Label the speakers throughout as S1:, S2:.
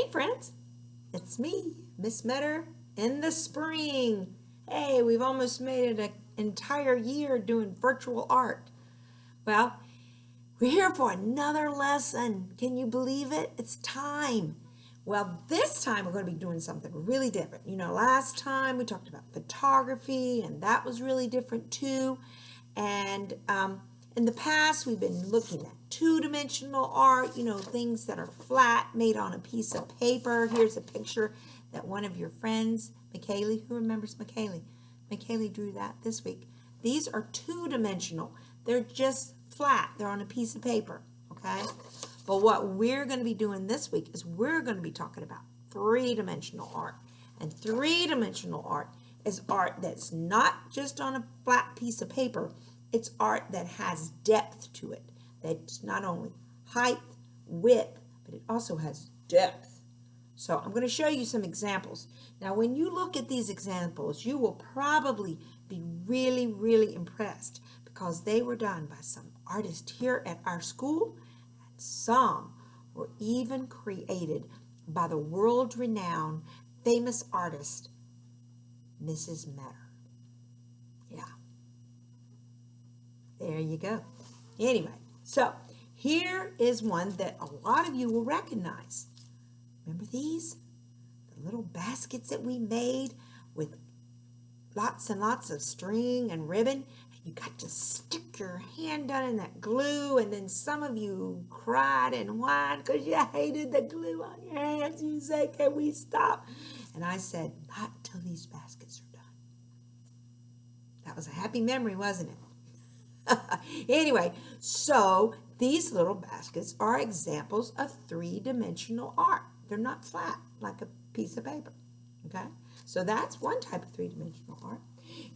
S1: Hey friends, it's me, Miss Metter, in the spring. Hey, we've almost made it an entire year doing virtual art. Well, we're here for another lesson. Can you believe it? It's time. Well, this time we're going to be doing something really different. You know, last time we talked about photography, and that was really different too. And in the past, we've been looking at two-dimensional art, you know, things that are flat, made on a piece of paper. Here's a picture that one of your friends, McKaylee, who remembers McKaylee? McKaylee drew that this week. These are two-dimensional. They're just flat. They're on a piece of paper, okay? But what we're going to be doing this week is we're going to be talking about three-dimensional art. And three-dimensional art is art that's not just on a flat piece of paper. It's art that has depth to it. That's not only height, width, but it also has depth. So I'm going to show you some examples. Now, when you look at these examples, you will probably be really, really impressed because they were done by some artist here at our school, and some were even created by the world-renowned famous artist, Mrs. Metter. Yeah. There you go. Anyway, so here is one that a lot of you will recognize. Remember these? The little baskets that we made with lots and lots of string and ribbon. And you got to stick your hand down in that glue, and then some of you cried and whined because you hated the glue on your hands. You said, "Can we stop?" And I said, "Not till these baskets are done." That was a happy memory, wasn't it? Anyway, so these little baskets are examples of three-dimensional art. They're not flat like a piece of paper, okay? So that's one type of three-dimensional art.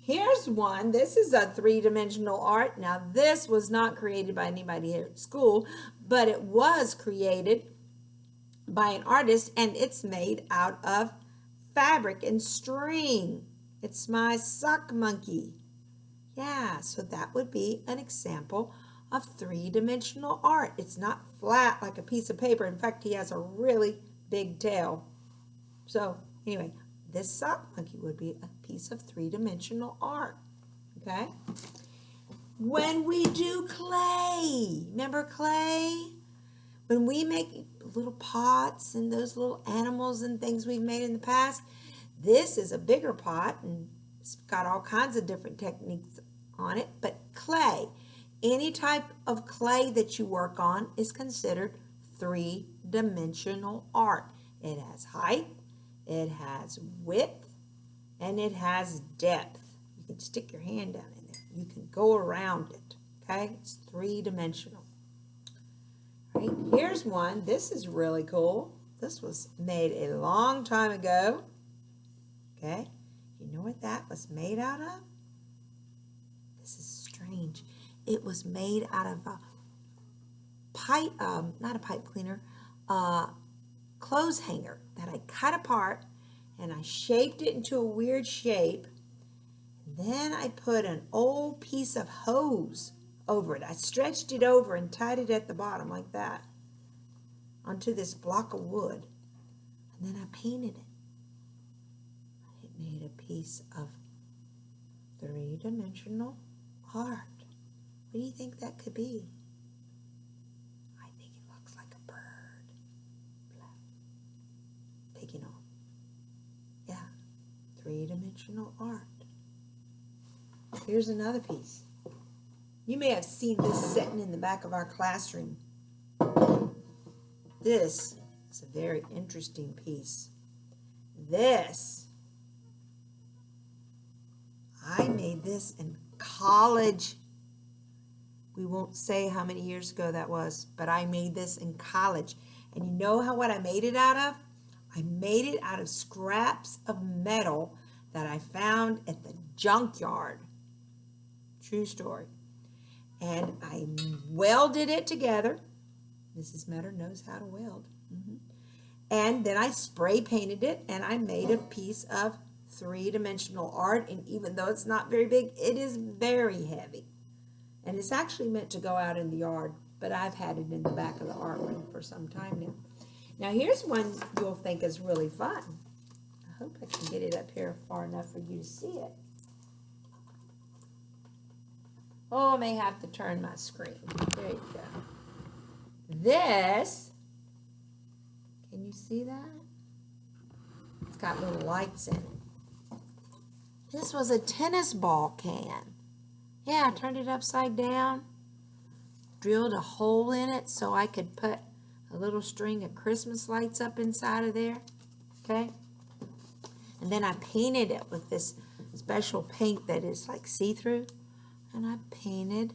S1: Here's one. This is a three-dimensional art. Now, this was not created by anybody here at school, but it was created by an artist, and it's made out of fabric and string. It's my sock monkey. Yeah, so that would be an example of three-dimensional art. It's not flat like a piece of paper. In fact, he has a really big tail. So anyway, this sock monkey would be a piece of three-dimensional art. Okay? When we do clay, remember clay? When we make little pots and those little animals and things we've made in the past, this is a bigger pot and it's got all kinds of different techniques on it, but clay, any type of clay that you work on is considered three-dimensional art. It has height, it has width, and it has depth. You can stick your hand down in there. You can go around it, okay? It's three-dimensional. Right, here's one. This is really cool. This was made a long time ago, okay? You know what that was made out of? This is strange. It was made out of a pipe, not a pipe cleaner, clothes hanger that I cut apart and I shaped it into a weird shape. And then I put an old piece of hose over it. I stretched it over and tied it at the bottom like that onto this block of wood. And then I painted it. It made a piece of three-dimensional art. What do you think that could be? I think it looks like a bird. Taking off. Yeah, three-dimensional art. Here's another piece. You may have seen this sitting in the back of our classroom. This is a very interesting piece. This, I made this in college. We won't say how many years ago that was, but I made this in college. And you know what I made it out of? I made it out of scraps of metal that I found at the junkyard. True story. And I welded it together. Mrs. Metter knows how to weld. And then I spray painted it, and I made a piece of three-dimensional art. And even though it's not very big, it is very heavy. And it's actually meant to go out in the yard, but I've had it in the back of the art room for some time now. Now here's one you'll think is really fun. I hope I can get it up here far enough for you to see it. Oh, I may have to turn my screen. There you go. This, can you see that? It's got little lights in it. This was a tennis ball can. Yeah, I turned it upside down, drilled a hole in it so I could put a little string of Christmas lights up inside of there, okay? And then I painted it with this special paint that is like see-through, and I painted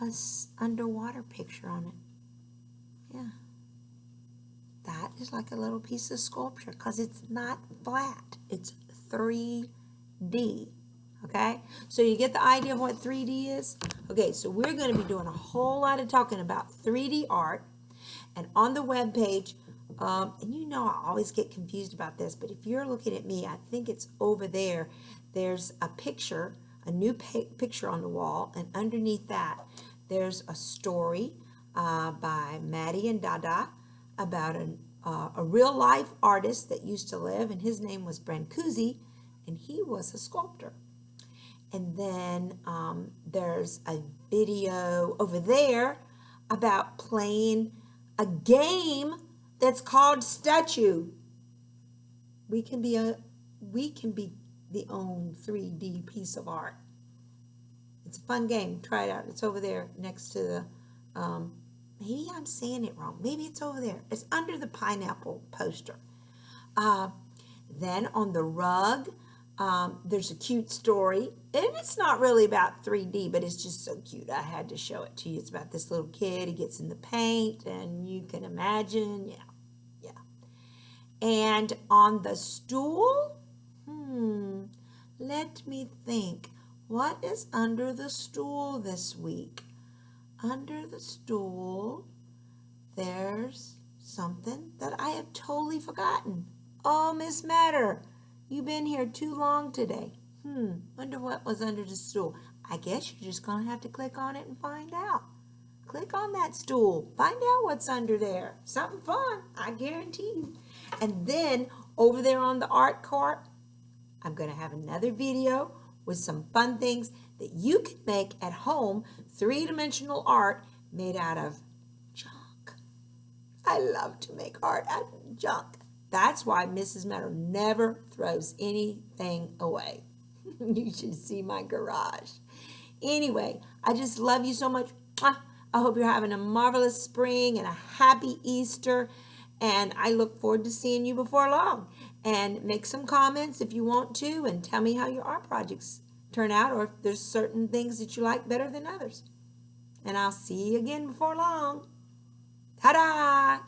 S1: a underwater picture on it. Yeah. That is like a little piece of sculpture because it's not flat. It's 3D. Okay? So you get the idea of what 3D is? Okay, so we're going to be doing a whole lot of talking about 3D art. And on the web page, and you know I always get confused about this, but if you're looking at me, I think it's over there. There's a picture, a new picture on the wall, and underneath that, there's a story by Maddie and Dada about a real-life artist that used to live, and his name was Brancusi, and he was a sculptor. And then there's a video over there about playing a game that's called Statue. We can be the own 3D piece of art. It's a fun game. Try it out. It's over there next to the, maybe I'm saying it wrong. Maybe it's over there. It's under the pineapple poster. Then on the rug, there's a cute story. And it's not really about 3D, but it's just so cute. I had to show it to you. It's about this little kid. He gets in the paint, and you can imagine. Yeah. And on the stool, let me think. What is under the stool this week? Under the stool, there's something that I have totally forgotten. Oh, Miss Matter, you've been here too long today. Wonder what was under the stool. I guess you're just going to have to click on it and find out. Click on that stool. Find out what's under there. Something fun, I guarantee you. And then over there on the art cart, I'm going to have another video with some fun things that you can make at home, three-dimensional art made out of junk. I love to make art out of junk. That's why Mrs. Meadow never throws anything away. You should see my garage. Anyway, I just love you so much. I hope you're having a marvelous spring and a happy Easter. And I look forward to seeing you before long. And make some comments if you want to, and tell me how your art projects turn out, or if there's certain things that you like better than others. And I'll see you again before long. Ta-da!